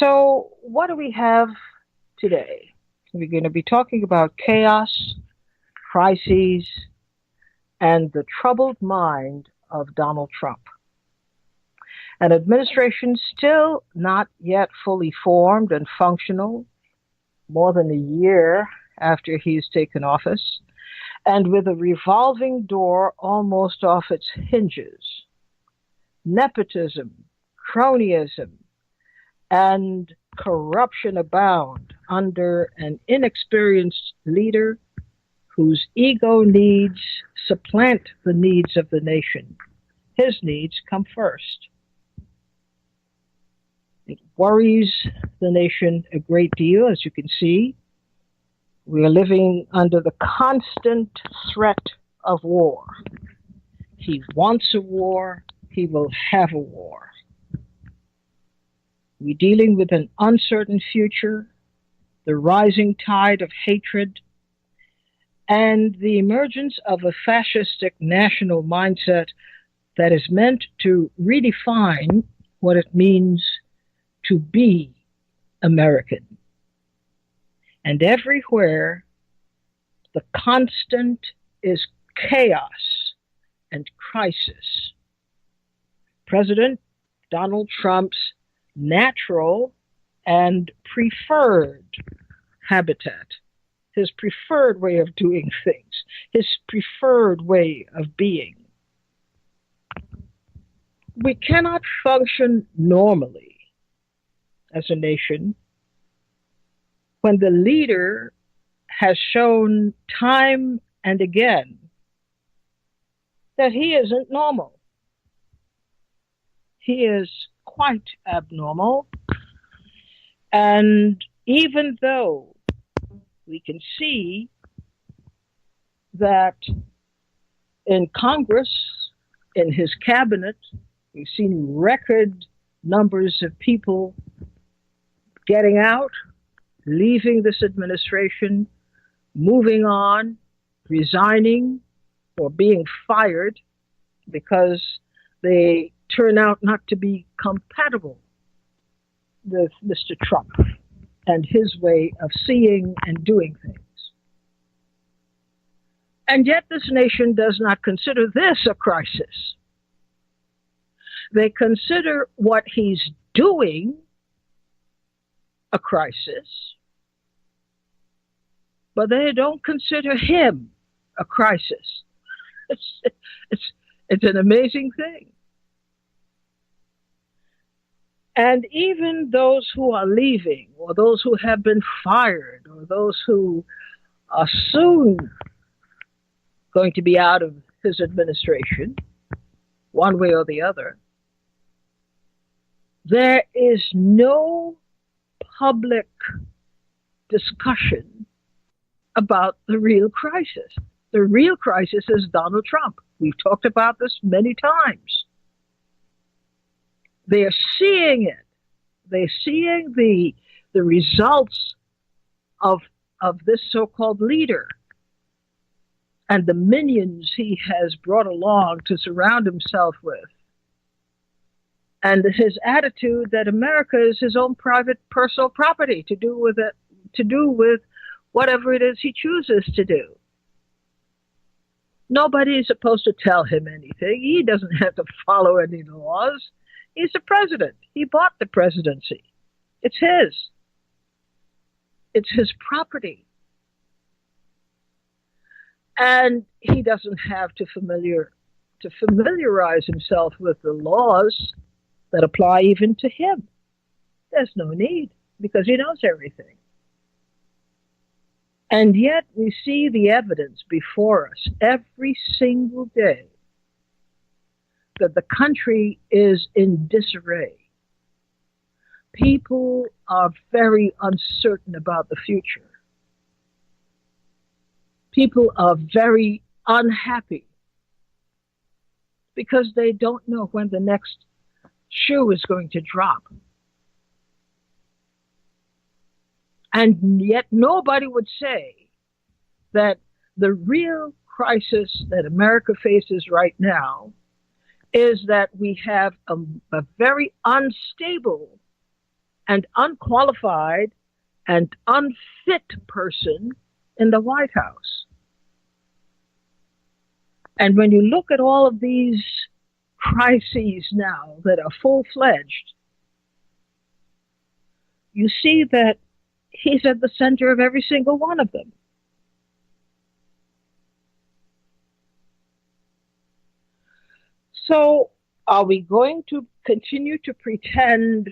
So, what do we have today? We're going to be talking about chaos, crises, and the troubled mind of Donald Trump. An administration still not yet fully formed and functional, more than a year after he's taken office, and with a revolving door almost off its hinges. Nepotism, cronyism, and corruption abound under an inexperienced leader whose ego needs supplant the needs of the nation. His needs come first. It worries the nation a great deal, as you can see. We are living under the constant threat of war. He wants a war, he will have a war. We're dealing with an uncertain future, the rising tide of hatred, and the emergence of a fascistic national mindset that is meant to redefine what it means to be American. And everywhere, the constant is chaos and crisis. President Donald Trump's natural and preferred habitat, his preferred way of doing things, his preferred way of being. We cannot function normally as a nation when the leader has shown time and again that he isn't normal. He is quite abnormal. And even though we can see that in Congress, in his cabinet, we've seen record numbers of people getting out, leaving this administration, moving on, resigning, or being fired because they turn out not to be compatible with Mr. Trump and his way of seeing and doing things. And yet this nation does not consider this a crisis. They consider what he's doing a crisis, but they don't consider him a crisis. It's, it's an amazing thing. And even those who are leaving, or those who have been fired, or those who are soon going to be out of his administration, one way or the other, there is no public discussion about the real crisis. The real crisis is Donald Trump. We've talked about this many times. They are seeing it. They're seeing the results of this so-called leader and the minions he has brought along to surround himself with. And his attitude that America is his own private personal property to do with whatever it is he chooses to do. Nobody is supposed to tell him anything. He doesn't have to follow any laws. He's the president. He bought the presidency. It's his. It's his property. And he doesn't have to familiarize himself with the laws that apply even to him. There's no need, because he knows everything. And yet we see the evidence before us every single day that the country is in disarray. People are very uncertain about the future. People are very unhappy because they don't know when the next shoe is going to drop. And yet nobody would say that the real crisis that America faces right now is that we have a very unstable and unqualified and unfit person in the White House. And when you look at all of these crises now that are full-fledged, you see that he's at the center of every single one of them. So are we going to continue to pretend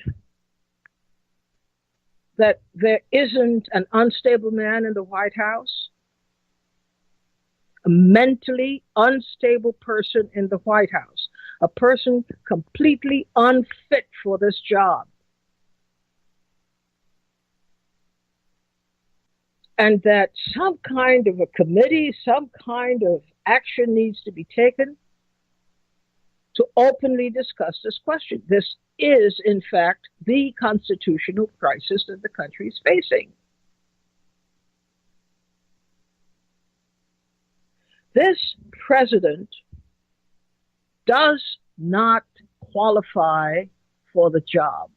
that there isn't an unstable man in the White House? A mentally unstable person in the White House, a person completely unfit for this job. And that some kind of a committee, some kind of action needs to be taken to openly discuss this question. This is, in fact, the constitutional crisis that the country is facing. This president does not qualify for the job,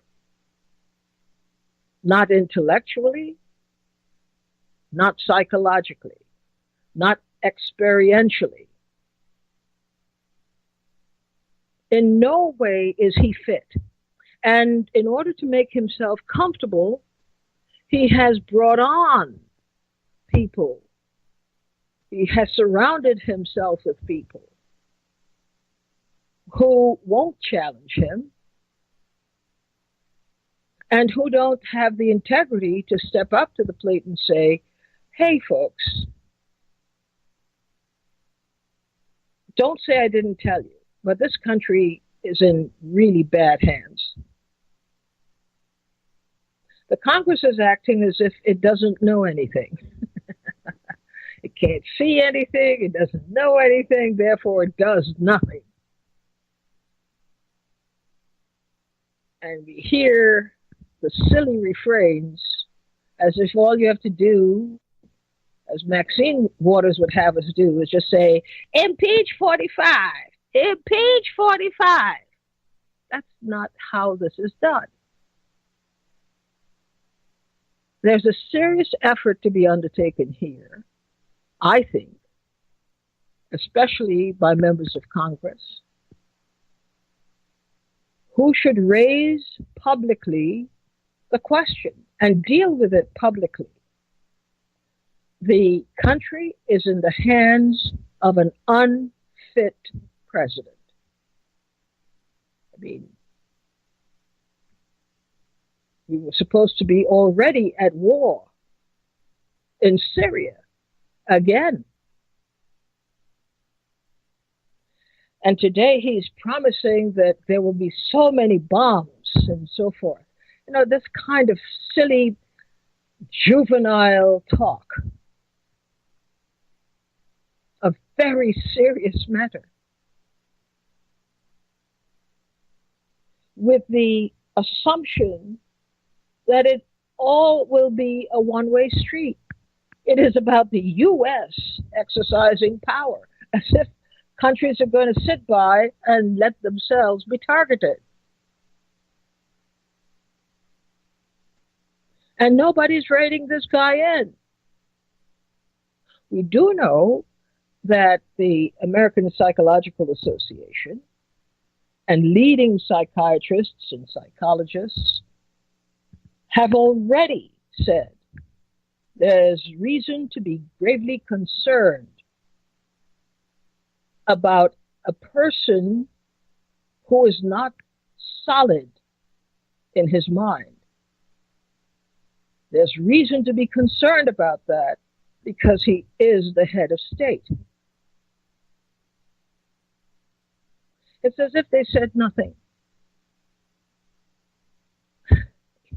not intellectually, not psychologically, not experientially. In no way is he fit. And in order to make himself comfortable, he has brought on people. He has surrounded himself with people who won't challenge him and who don't have the integrity to step up to the plate and say, hey, folks, don't say I didn't tell you, but this country is in really bad hands. The Congress is acting as if it doesn't know anything. It can't see anything, it doesn't know anything, therefore it does nothing. And we hear the silly refrains as if all you have to do, as Maxine Waters would have us do, is just say, impeach 45, impeach 45. That's not how this is done. There's a serious effort to be undertaken here, I think, especially by members of Congress, who should raise publicly the question and deal with it publicly. The country is in the hands of an unfit president. I mean, we were supposed to be already at war in Syria again. And today he's promising that there will be so many bombs and so forth. You know, this kind of silly, juvenile talk. A very serious matter. With the assumption that it all will be a one-way street. It is about the U.S. exercising power, as if countries are going to sit by and let themselves be targeted. And nobody's rating this guy in. We do know that the American Psychological Association and leading psychiatrists and psychologists have already said there's reason to be gravely concerned about a person who is not solid in his mind. There's reason to be concerned about that because he is the head of state. It's as if they said nothing.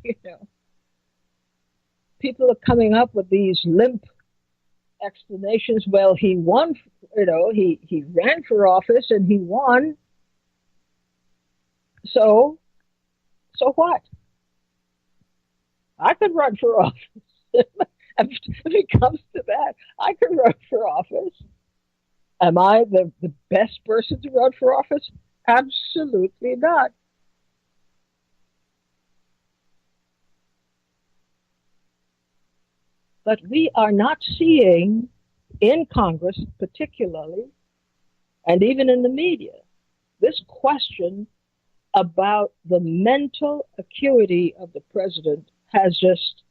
You know, people are coming up with these limp explanations. Well, he won, you know, he ran for office and he won. So what? I could run for office. If it comes to that, I could run for office. Am I the best person to run for office? Absolutely not. But we are not seeing in Congress, particularly, and even in the media, this question about the mental acuity of the president has just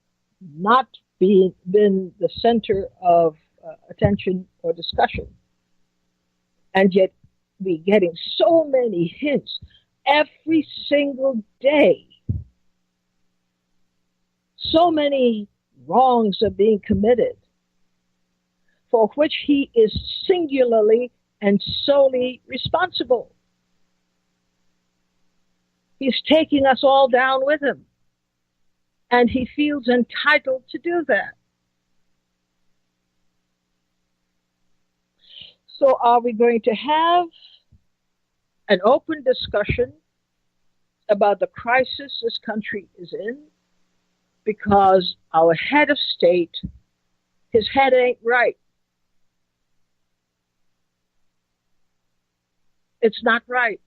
not been the center of attention or discussion. And yet we're getting so many hints every single day. So many wrongs are being committed for which he is singularly and solely responsible. He's taking us all down with him, and he feels entitled to do that. So are we going to have an open discussion about the crisis this country is in? Because our head of state, his head ain't right. It's not right.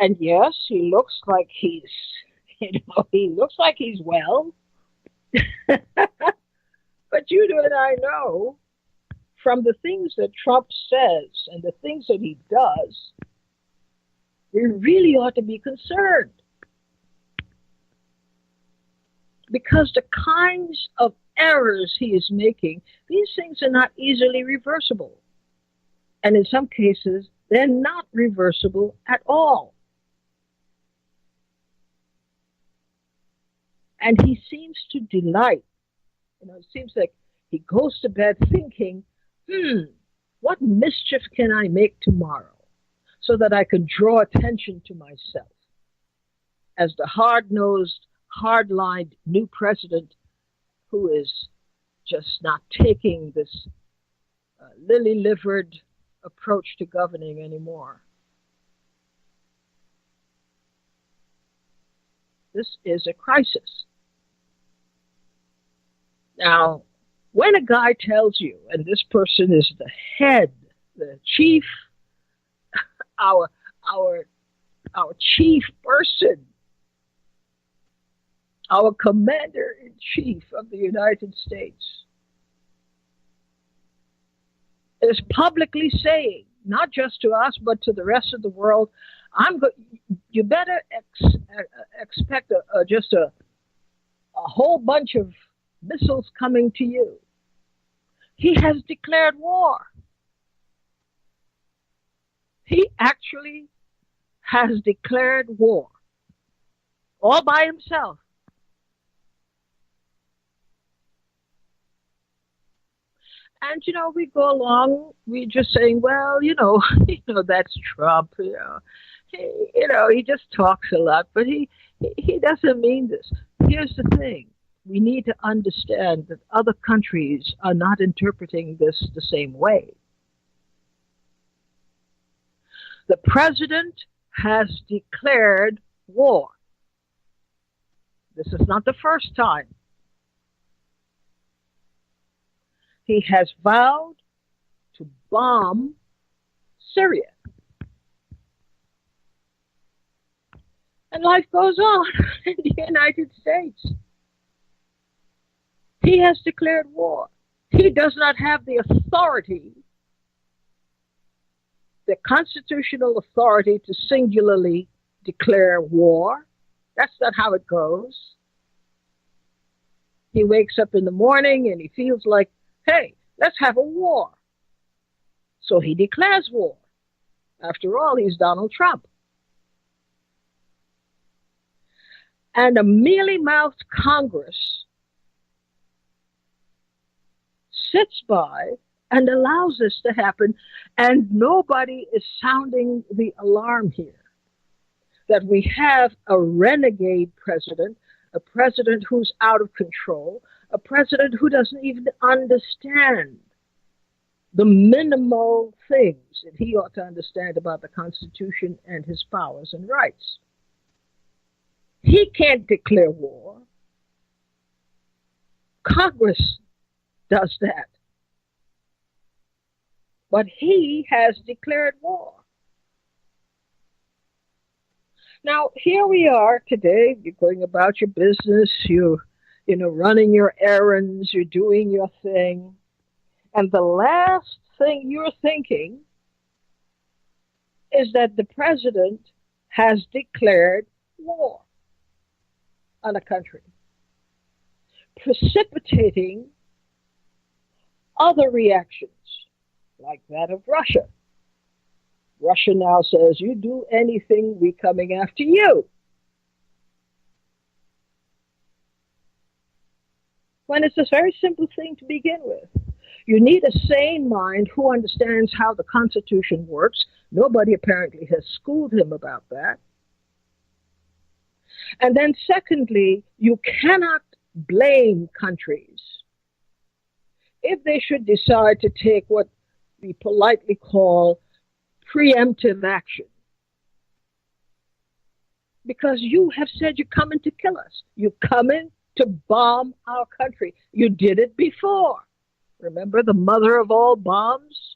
And yes, he looks like he looks like he's well. But you and I know from the things that Trump says and the things that he does, we really ought to be concerned. Because the kinds of errors he is making, these things are not easily reversible. And in some cases, they're not reversible at all. And he seems to delight. It seems like he goes to bed thinking, what mischief can I make tomorrow so that I can draw attention to myself as the hard-nosed, hard-lined new president who is just not taking this lily-livered approach to governing anymore. This is a crisis. Now, when a guy tells you, and this person is the head, the chief, our chief person, our commander-in-chief of the United States, is publicly saying, not just to us, but to the rest of the world, you better expect just a whole bunch of missiles coming to you. He has declared war. He actually has declared war all by himself. And we go along. We're just saying, well, that's Trump. He just talks a lot, but he doesn't mean this. Here's the thing: we need to understand that other countries are not interpreting this the same way. The president has declared war. This is not the first time. He has vowed to bomb Syria. And life goes on in the United States. He has declared war. He does not have the authority, the constitutional authority to singularly declare war. That's not how it goes. He wakes up in the morning and he feels like, hey, let's have a war. So he declares war. After all, he's Donald Trump. And a mealy-mouthed Congress sits by and allows this to happen, and nobody is sounding the alarm here. That we have a renegade president, a president who's out of control, a president who doesn't even understand the minimal things that he ought to understand about the Constitution and his powers and rights. He can't declare war. Congress does that. But he has declared war. Now, here we are today. You're going about your business. Running your errands. You're doing your thing. And the last thing you're thinking is that the president has declared war on a country, precipitating other reactions like that of Russia. Russia now says, you do anything, we coming after you. When it's a very simple thing to begin with. You need a sane mind who understands how the Constitution works. Nobody apparently has schooled him about that. And then secondly, you cannot blame countries if they should decide to take what we politely call preemptive action. Because you have said you're coming to kill us. You're coming to bomb our country. You did it before. Remember the mother of all bombs?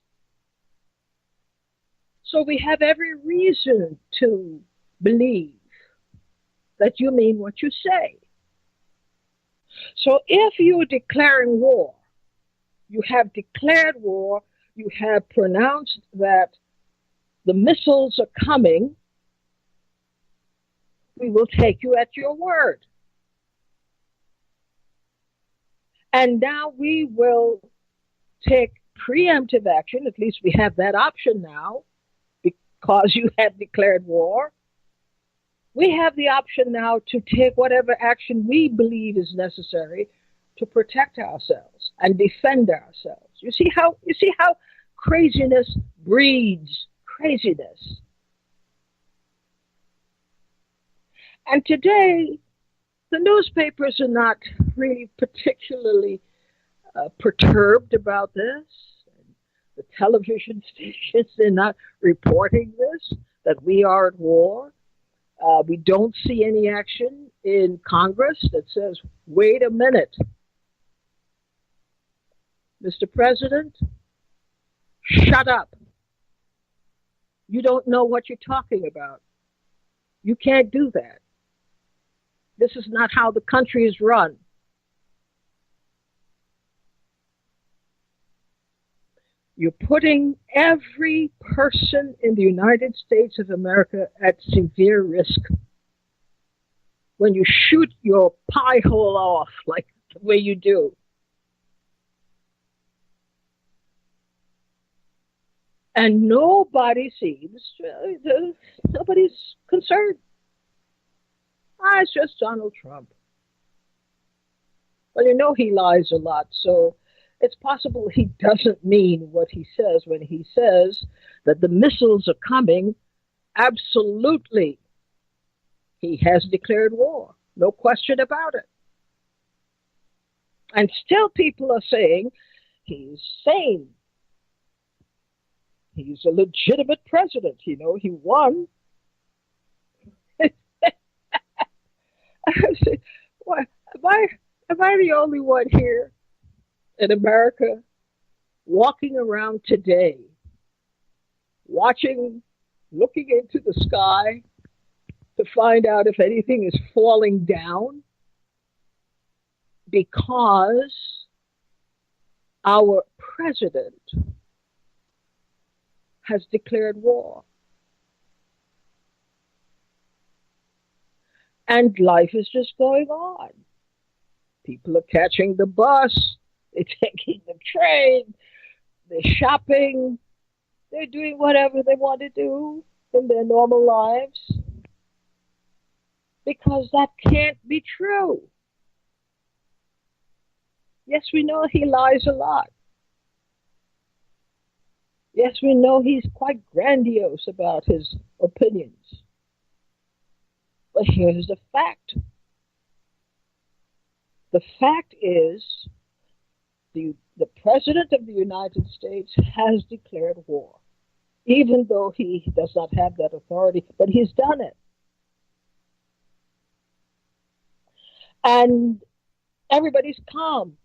So we have every reason to believe that you mean what you say. So if you're declaring war, you have declared war, you have pronounced that the missiles are coming, we will take you at your word. And now we will take preemptive action, at least we have that option now, because you have declared war. We have the option now to take whatever action we believe is necessary to protect ourselves and defend ourselves. You see how craziness breeds craziness. And today, the newspapers are not really particularly perturbed about this. The television stations, they're not reporting this, that we are at war. We don't see any action in Congress that says, wait a minute, Mr. President, shut up. You don't know what you're talking about. You can't do that. This is not how the country is run. You're putting every person in the United States of America at severe risk when you shoot your pie hole off like the way you do. And nobody's concerned. It's just Donald Trump. Well, you know he lies a lot, so it's possible he doesn't mean what he says when he says that the missiles are coming. Absolutely. He has declared war. No question about it. And still people are saying he's sane. He's a legitimate president. You know, he won. I say, why, am I the only one here in America walking around today, looking into the sky to find out if anything is falling down because our president has declared war? And life is just going on. People are catching the bus, they're taking the train, they're shopping, they're doing whatever they want to do in their normal lives. Because that can't be true. Yes, we know he lies a lot. Yes, we know he's quite grandiose about his opinions. But here's the fact. The fact is, the President of the United States has declared war, even though he does not have that authority, but he's done it. And everybody's calm.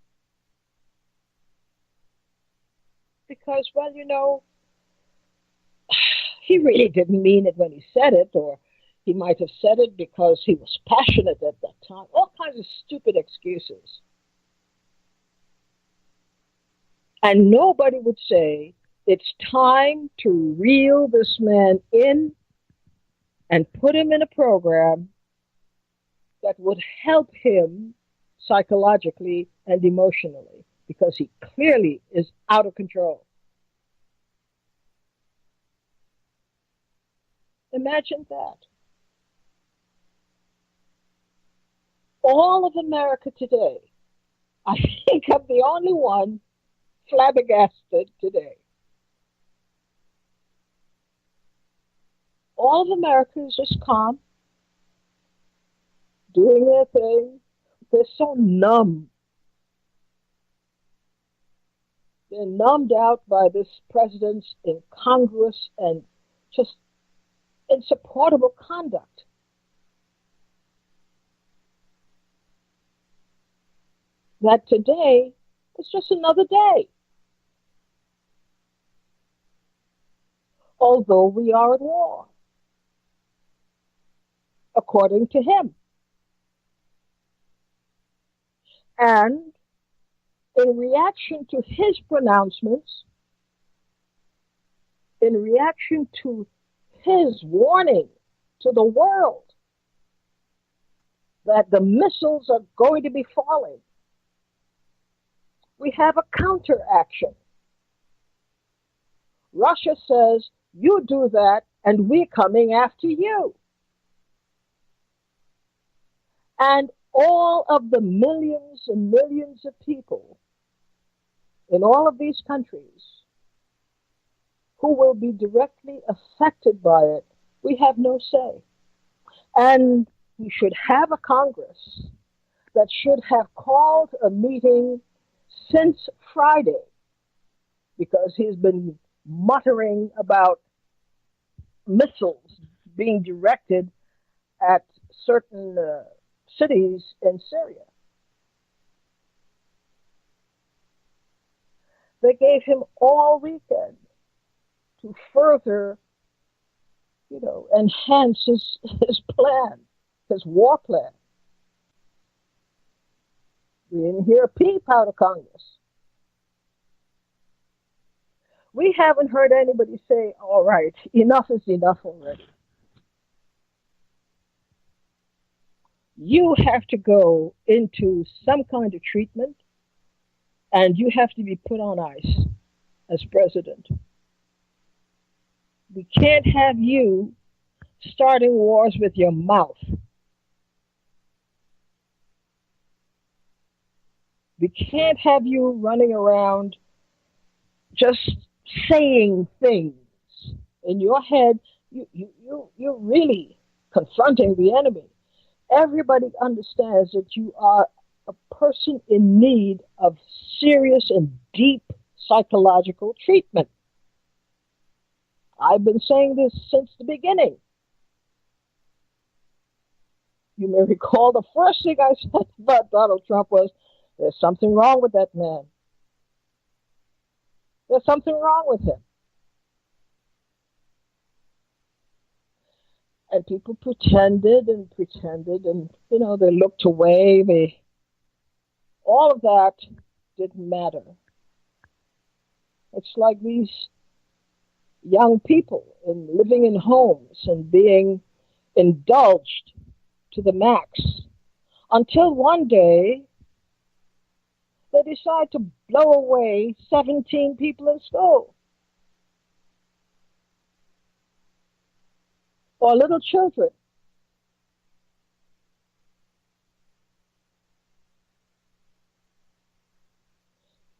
Because, well, he really didn't mean it when he said it, or He might have said it because he was passionate at that time. All kinds of stupid excuses. And nobody would say, it's time to reel this man in and put him in a program that would help him psychologically and emotionally, because he clearly is out of control. Imagine that. All of America today, I think I'm the only one flabbergasted today. All of America is just calm, doing their thing. They're so numb. They're numbed out by this president's in Congress and just insupportable conduct. That today is just another day. Although we are at war, according to him. And in reaction to his pronouncements, in reaction to his warning to the world that the missiles are going to be falling, we have a counteraction. Russia says, you do that, and we're coming after you. And all of the millions and millions of people in all of these countries who will be directly affected by it, we have no say. And we should have a Congress that should have called a meeting since Friday, because he's been muttering about missiles being directed at certain cities in Syria. They gave him all weekend to further, enhance his plan, his war plan. We didn't hear a peep out of Congress. We haven't heard anybody say, all right, enough is enough already. You have to go into some kind of treatment, and you have to be put on ice as president. We can't have you starting wars with your mouth. We can't have you running around just saying things in your head. You're really confronting the enemy. Everybody understands that you are a person in need of serious and deep psychological treatment. I've been saying this since the beginning. You may recall the first thing I said about Donald Trump was, there's something wrong with that man. There's something wrong with him. And people pretended, and they looked away. All of that didn't matter. It's like these young people living in homes and being indulged to the max until one day they decide to blow away 17 people in school. Or little children.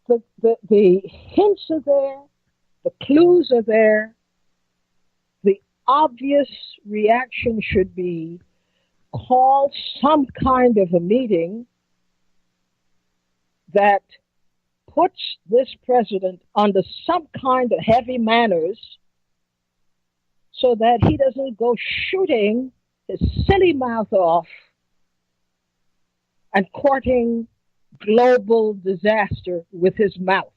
The hints are there, the clues are there. The obvious reaction should be call some kind of a meeting that puts this president under some kind of heavy manners so that he doesn't go shooting his silly mouth off and courting global disaster with his mouth.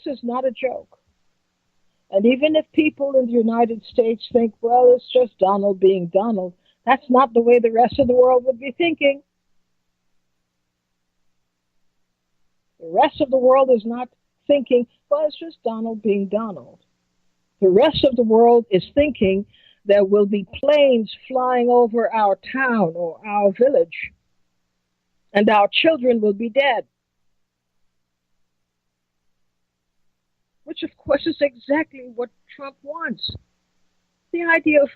is not a joke. And even if people in the United States think, well, it's just Donald being Donald, that's not the way the rest of the world would be thinking. The rest of the world is not thinking, well, it's just Donald being Donald. The rest of the world is thinking there will be planes flying over our town or our village, and our children will be dead. Which, of course, is exactly what Trump wants. The idea of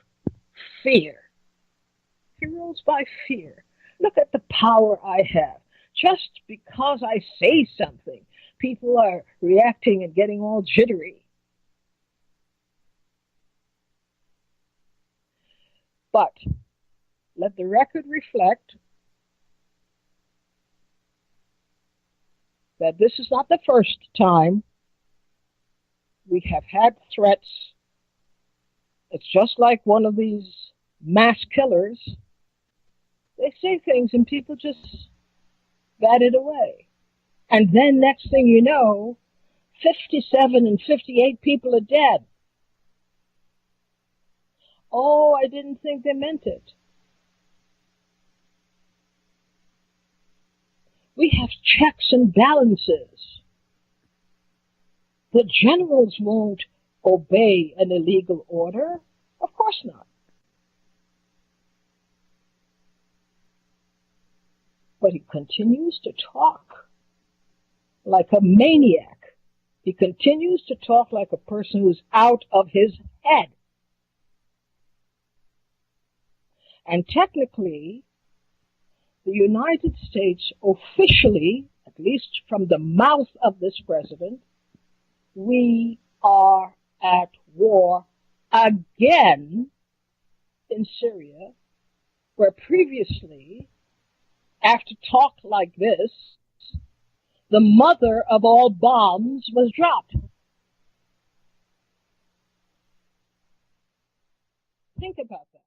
fear. He rules by fear. Look at the power I have. Just because I say something, people are reacting and getting all jittery. But let the record reflect that this is not the first time we have had threats. It's just like one of these mass killers. They say things and people just bat it away. And then next thing you know, 57 and 58 people are dead. Oh, I didn't think they meant it. We have checks and balances. The generals won't obey an illegal order. Of course not. But he continues to talk like a maniac. He continues to talk like a person who's out of his head. And technically, the United States officially, at least from the mouth of this president, we are at war again in Syria, where previously, after talk like this, the mother of all bombs was dropped. Think about that.